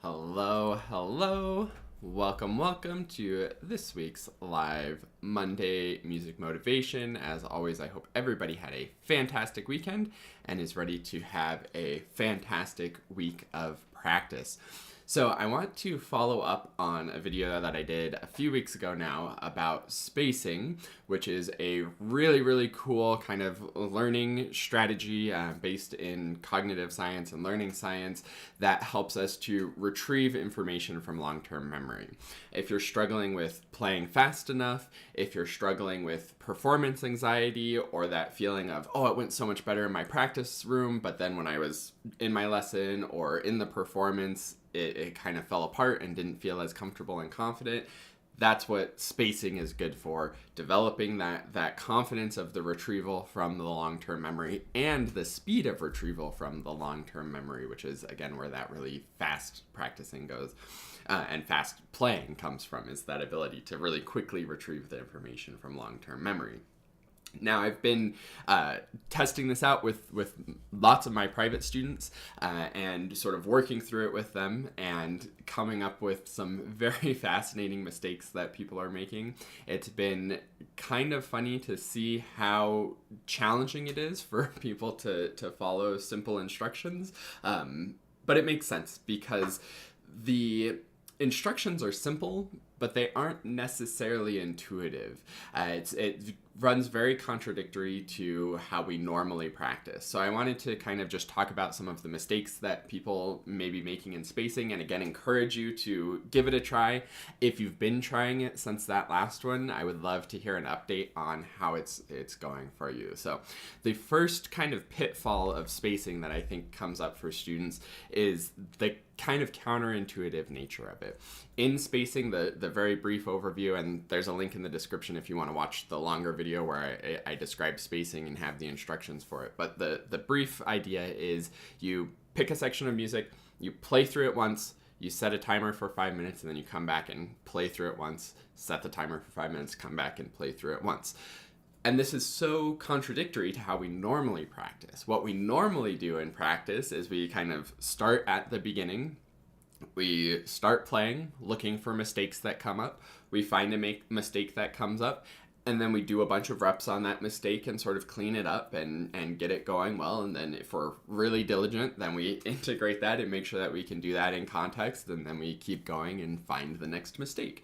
Hello, hello. Welcome to this week's live Monday music motivation. As always, I hope everybody had a fantastic weekend and is ready to have a fantastic week of practice. So I want to follow up on a video that I did a few weeks ago now about spacing, which is a really cool kind of learning strategy based in cognitive science and learning science that helps us to retrieve information from long-term memory. If you're struggling with playing fast enough, if you're struggling with performance anxiety or that feeling of, oh, it went so much better in my practice room, but then when I was in my lesson or in the performance, it kind of fell apart and didn't feel as comfortable and confident. That's what spacing is good for, developing that confidence of the retrieval from the long-term memory and the speed of retrieval from the long-term memory, which is, again, where that really fast practicing goes. And fast playing comes from, is that ability to really quickly retrieve the information from long-term memory. Now, I've been testing this out with lots of my private students and sort of working through it with them and coming up with some very fascinating mistakes that people are making. It's been kind of funny to see how challenging it is for people to follow simple instructions, but it makes sense because the instructions are simple, but they aren't necessarily intuitive. It runs very contradictory to how we normally practice. So I wanted to kind of just talk about some of the mistakes that people may be making in spacing, and again, encourage you to give it a try. If you've been trying it since that last one, I would love to hear an update on how it's going for you. So the first kind of pitfall of spacing that I think comes up for students is the kind of counterintuitive nature of it. In spacing, the very brief overview, and there's a link in the description if you want to watch the longer video where I describe spacing and have the instructions for it. But the brief idea is you pick a section of music, you play through it once, you set a timer for 5 minutes, and then you come back and play through it once, set the timer for 5 minutes, come back and play through it once. And this is so contradictory to how we normally practice. What we normally do in practice is we kind of start at the beginning. We start playing, looking for mistakes that come up. We find a mistake that comes up, and then we do a bunch of reps on that mistake and sort of clean it up and get it going well. And then if we're really diligent, then we integrate that and make sure that we can do that in context, and then we keep going and find the next mistake.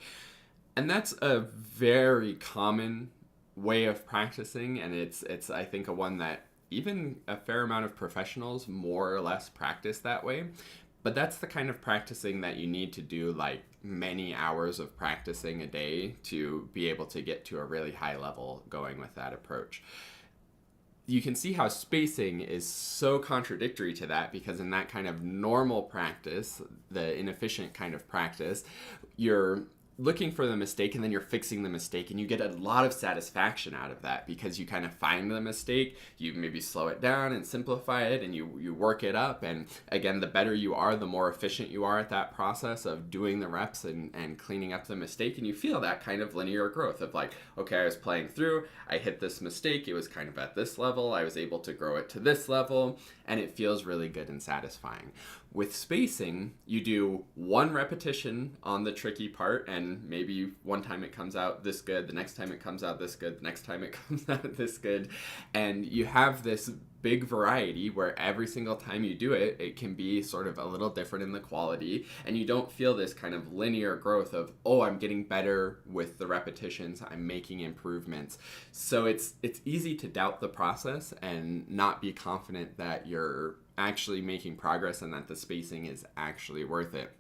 And that's a very common way of practicing, and it's I think a one that even a fair amount of professionals more or less practice that way. But that's the kind of practicing that you need to do, like many hours of practicing a day to be able to get to a really high level going with that approach. You can see how spacing is so contradictory to that, because in that kind of normal practice, the inefficient kind of practice, you're looking for the mistake and then you're fixing the mistake, and you get a lot of satisfaction out of that because you kind of find the mistake, you maybe slow it down and simplify it, and you work it up. And again, the better you are, the more efficient you are at that process of doing the reps and cleaning up the mistake. And you feel that kind of linear growth of like, okay, I was playing through, I hit this mistake, it was kind of at this level, I was able to grow it to this level, and it feels really good and satisfying. With spacing, you do one repetition on the tricky part, and maybe one time it comes out this good, the next time it comes out this good, the next time it comes out this good, and you have this big variety where every single time you do it, it can be sort of a little different in the quality, and you don't feel this kind of linear growth of, oh, I'm getting better with the repetitions, I'm making improvements. So it's easy to doubt the process and not be confident that you're actually making progress and that the spacing is actually worth it.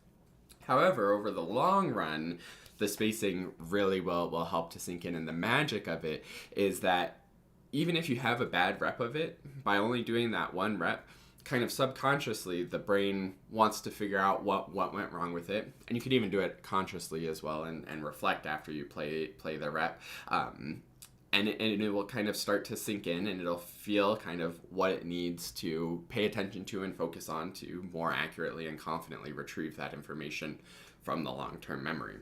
However, over the long run, the spacing really will help to sink in, and the magic of it is that even if you have a bad rep of it, by only doing that one rep, kind of subconsciously, the brain wants to figure out what went wrong with it. And you can even do it consciously as well and reflect after you play the rep. And it will kind of start to sink in, and it'll feel kind of what it needs to pay attention to and focus on to more accurately and confidently retrieve that information from the long-term memory.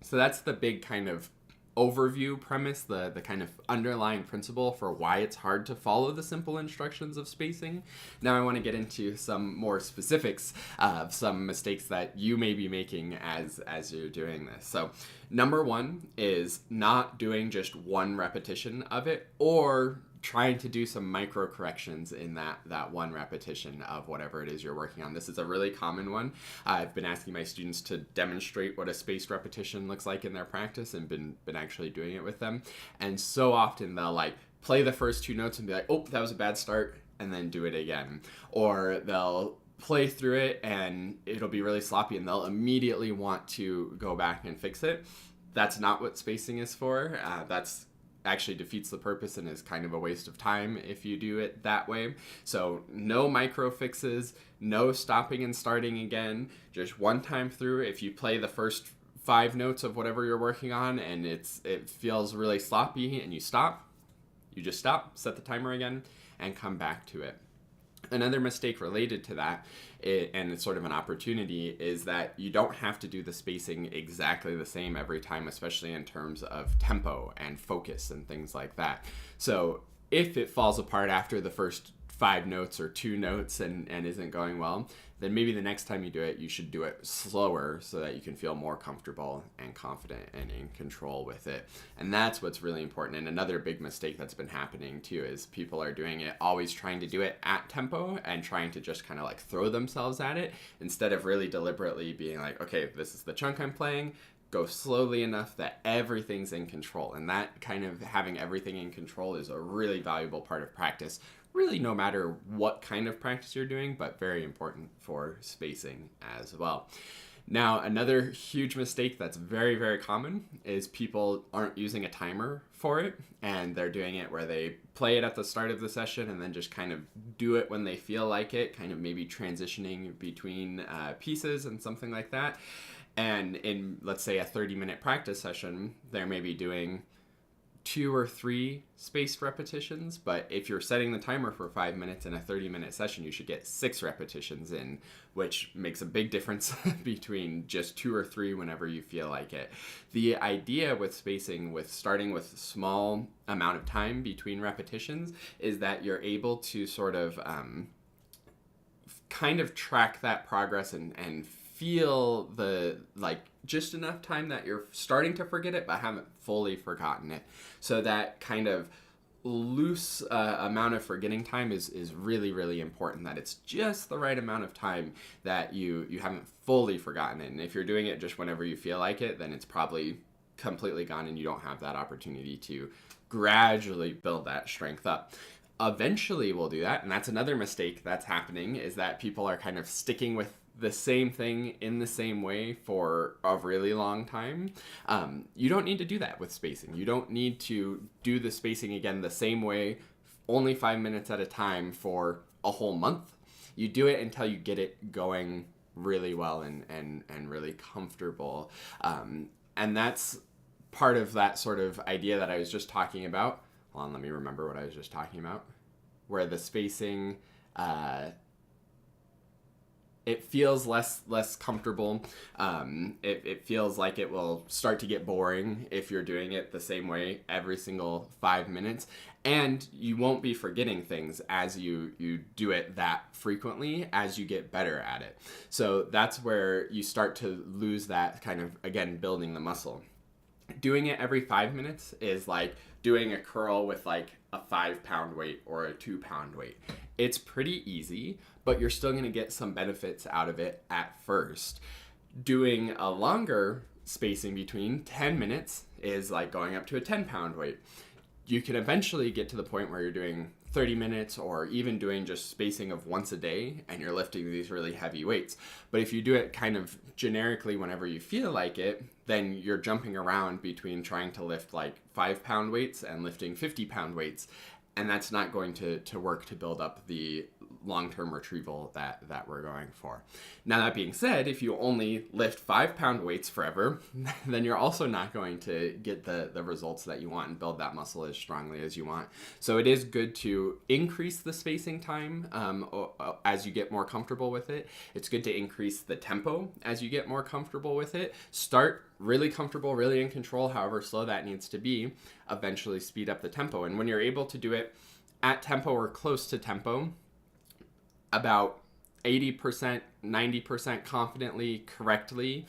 So that's the big kind of overview premise, the kind of underlying principle for why it's hard to follow the simple instructions of spacing. Now I want to get into some more specifics of some mistakes that you may be making as you're doing this. So number one is not doing just one repetition of it, or trying to do some micro corrections in that one repetition of whatever it is you're working on. This is a really common one. I've been asking my students to demonstrate what a spaced repetition looks like in their practice, and been actually doing it with them. And so often they'll like play the first two notes and be like, oh, that was a bad start, and then do it again. Or they'll play through it and it'll be really sloppy and they'll immediately want to go back and fix it. That's not what spacing is for. That's actually defeats the purpose and is kind of a waste of time if you do it that way. So no micro fixes, no stopping and starting again, just one time through. If you play the first 5 notes of whatever you're working on and it feels really sloppy and you stop, you just stop, set the timer again, and come back to it. Another mistake related to that, and it's sort of an opportunity, is that you don't have to do the spacing exactly the same every time, especially in terms of tempo and focus and things like that. So if it falls apart after the first 5 notes or 2 notes and isn't going well, then maybe the next time you do it, you should do it slower so that you can feel more comfortable and confident and in control with it. And that's what's really important. And another big mistake that's been happening too is people are doing it, always trying to do it at tempo and trying to just kind of like throw themselves at it instead of really deliberately being like, okay, this is the chunk I'm playing. Go slowly enough that everything's in control. And that kind of having everything in control is a really valuable part of practice. Really, no matter what kind of practice you're doing, but very important for spacing as well. Now, another huge mistake that's very, very common is people aren't using a timer for it, and they're doing it where they play it at the start of the session and then just kind of do it when they feel like it, kind of maybe transitioning between pieces and something like that. And in, let's say, a 30-minute practice session, they're maybe doing 2 or 3 spaced repetitions, but if you're setting the timer for 5 minutes in a 30-minute session, you should get 6 repetitions in, which makes a big difference between just 2 or 3 whenever you feel like it. The idea with spacing, with starting with a small amount of time between repetitions, is that you're able to sort of kind of track that progress and feel the, like, just enough time that you're starting to forget it but haven't fully forgotten it. So that kind of loose amount of forgetting time is really, really important, that it's just the right amount of time that you haven't fully forgotten it. And if you're doing it just whenever you feel like it, then it's probably completely gone and you don't have that opportunity to gradually build that strength up. Eventually we'll do that, and that's another mistake that's happening, is that people are kind of sticking with the same thing in the same way for a really long time. You don't need to do that with spacing. You don't need to do the spacing again the same way, only 5 minutes at a time for a whole month. You do it until you get it going really well and really comfortable. And that's part of that sort of idea that I was just talking about. Hold on, let me remember what I was just talking about. Where the spacing, it feels less comfortable. It feels like it will start to get boring if you're doing it the same way every single 5 minutes. And you won't be forgetting things as you do it that frequently as you get better at it. So that's where you start to lose that kind of, again, building the muscle. Doing it every 5 minutes is like doing a curl with like a 5-pound weight or a 2-pound weight. It's pretty easy, but you're still going to get some benefits out of it at first. Doing a longer spacing between 10 minutes is like going up to a 10-pound weight. You can eventually get to the point where you're doing 30 minutes or even doing just spacing of once a day and you're lifting these really heavy weights. But if you do it kind of generically whenever you feel like it, then you're jumping around between trying to lift like 5-pound weights and lifting 50-pound weights. And that's not going to work to build up the long-term retrieval that we're going for. Now, that being said, if you only lift 5-pound weights forever, then you're also not going to get the results that you want and build that muscle as strongly as you want. So it is good to increase the spacing time as you get more comfortable with it. It's good to increase the tempo as you get more comfortable with it. Start really comfortable, really in control, however slow that needs to be. Eventually speed up the tempo. And when you're able to do it at tempo or close to tempo, about 80%, 90% confidently, correctly,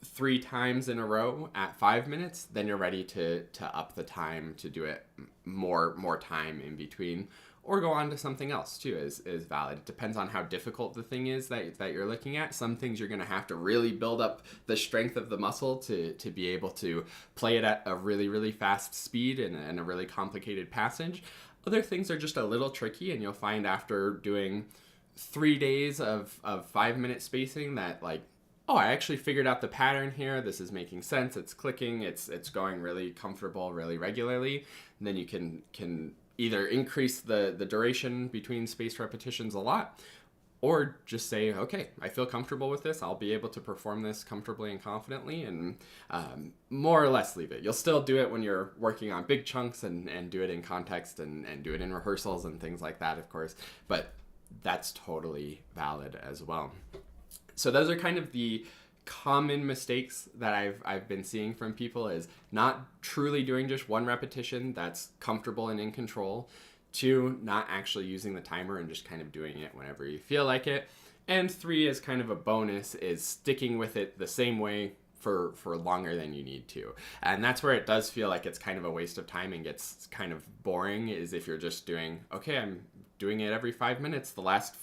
3 times in a row at 5 minutes, then you're ready to up the time to do it more time in between, or go on to something else too is valid. It depends on how difficult the thing is that you're looking at. Some things you're going to have to really build up the strength of the muscle to be able to play it at a really, really fast speed and a really complicated passage. Other things are just a little tricky, and you'll find after doing 3 days of 5-minute spacing that, like, oh, I actually figured out the pattern here. This is making sense. It's clicking. It's going really comfortable, really regularly. And then you can either increase the duration between spaced repetitions a lot, or just say, okay, I feel comfortable with this. I'll be able to perform this comfortably and confidently, and more or less leave it. You'll still do it when you're working on big chunks and do it in context and do it in rehearsals and things like that, of course. But that's totally valid as well. So those are kind of the common mistakes that I've been seeing from people, is not truly doing just 1 repetition that's comfortable and in control. 2, not actually using the timer and just kind of doing it whenever you feel like it. And 3, as kind of a bonus, is sticking with it the same way for longer than you need to. And that's where it does feel like it's kind of a waste of time and gets kind of boring, is if you're just doing, okay, I'm doing it every 5 minutes. The last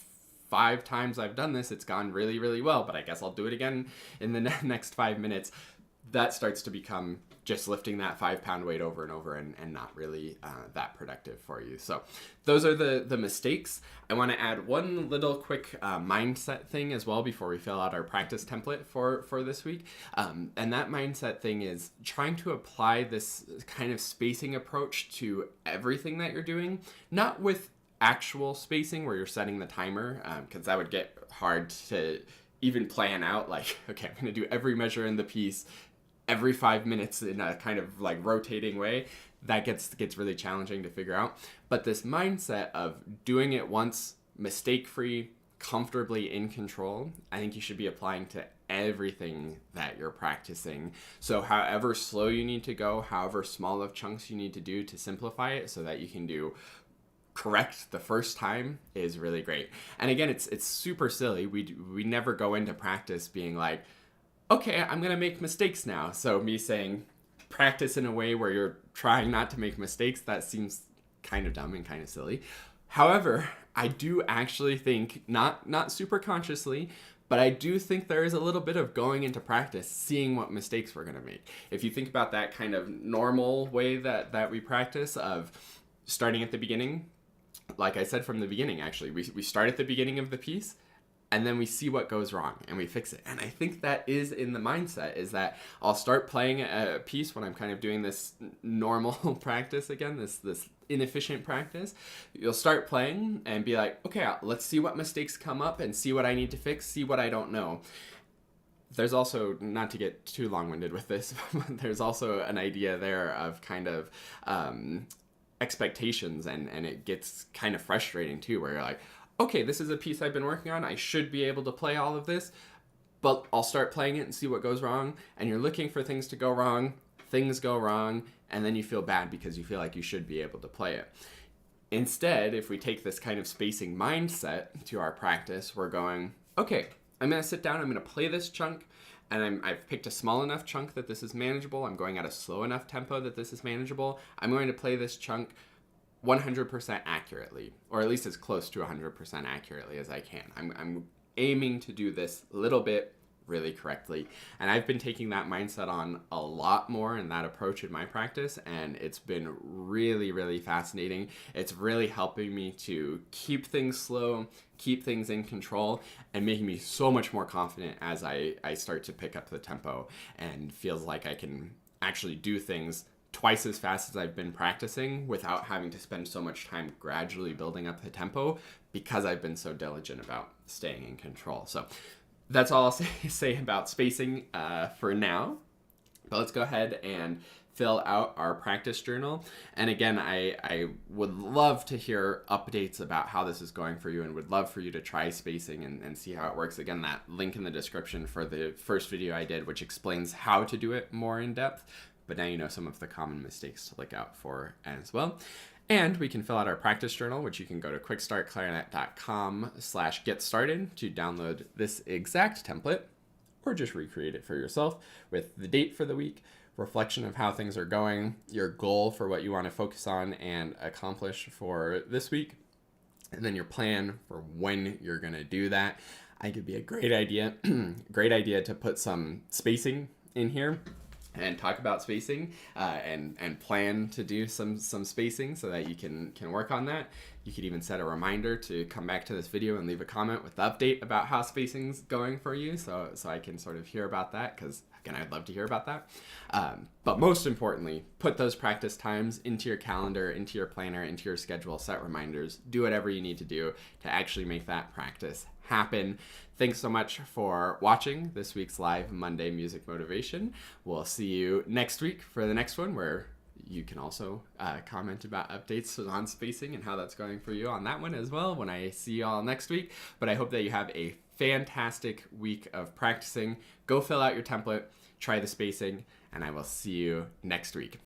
5 times I've done this, it's gone really, really well, but I guess I'll do it again in the next 5 minutes. That starts to become just lifting that 5-pound weight over and over and not really that productive for you. So those are the mistakes. I want to add one little quick mindset thing as well before we fill out our practice template for this week. And that mindset thing is trying to apply this kind of spacing approach to everything that you're doing, not with actual spacing where you're setting the timer, because that would get hard to even plan out, like, okay, I'm going to do every measure in the piece every 5 minutes in a kind of like rotating way. That gets really challenging to figure out. But this mindset of doing it once, mistake-free, comfortably in control, I think you should be applying to everything that you're practicing. So however slow you need to go, however small of chunks you need to do to simplify it so that you can do correct the first time is really great. And again, it's super silly. We never go into practice being like, okay, I'm going to make mistakes now. So me saying practice in a way where you're trying not to make mistakes, that seems kind of dumb and kind of silly. However, I do actually think, not super consciously, but I do think there is a little bit of going into practice, seeing what mistakes we're going to make. If you think about that kind of normal way that we practice of starting at the beginning, like I said from the beginning, actually, we start at the beginning of the piece, and then we see what goes wrong and we fix it. And I think that is in the mindset, is that I'll start playing a piece when I'm kind of doing this normal practice again, this inefficient practice. You'll start playing and be like, okay, let's see what mistakes come up and see what I need to fix, see what I don't know. There's also, not to get too long-winded with this, there's also an idea there of kind of expectations, and it gets kind of frustrating too, where you're like, okay, this is a piece I've been working on. I should be able to play all of this, but I'll start playing it and see what goes wrong. And you're looking for things to go wrong. Things go wrong, and then you feel bad because you feel like you should be able to play it. Instead, if we take this kind of spacing mindset to our practice, we're going, okay, I'm going to sit down, I'm going to play this chunk, and I've picked a small enough chunk that this is manageable. I'm going at a slow enough tempo that this is manageable. I'm going to play this chunk 100% accurately, or at least as close to 100% accurately as I can. I'm aiming to do this little bit really correctly. And I've been taking that mindset on a lot more in that approach in my practice, and it's been really, really fascinating. It's really helping me to keep things slow, keep things in control, and making me so much more confident as I start to pick up the tempo, and feels like I can actually do things twice as fast as I've been practicing without having to spend so much time gradually building up the tempo, because I've been so diligent about staying in control. So that's all I'll say about spacing for now. But let's go ahead and fill out our practice journal. And again, I would love to hear updates about how this is going for you, and would love for you to try spacing and see how it works. Again, that link in the description for the first video I did, which explains how to do it more in depth. But now you know some of the common mistakes to look out for as well. And we can fill out our practice journal, which you can go to quickstartclarinet.com/get started to download this exact template, or just recreate it for yourself with the date for the week, reflection of how things are going, your goal for what you want to focus on and accomplish for this week, and then your plan for when you're going to do that. I think it'd be a great idea, to put some spacing in here and talk about spacing and plan to do some spacing so that you can work on that. You could even set a reminder to come back to this video and leave a comment with the update about how spacing's going for you, so I can sort of hear about that, because again, I'd love to hear about that. But most importantly, put those practice times into your calendar, into your planner, into your schedule, set reminders, do whatever you need to do to actually make that practice happen. Thanks so much for watching this week's live Monday Music Motivation. We'll see you next week for the next one, where you can also comment about updates on spacing and how that's going for you on that one as well when I see you all next week. But I hope that you have a fantastic week of practicing. Go fill out your template, try the spacing, and I will see you next week.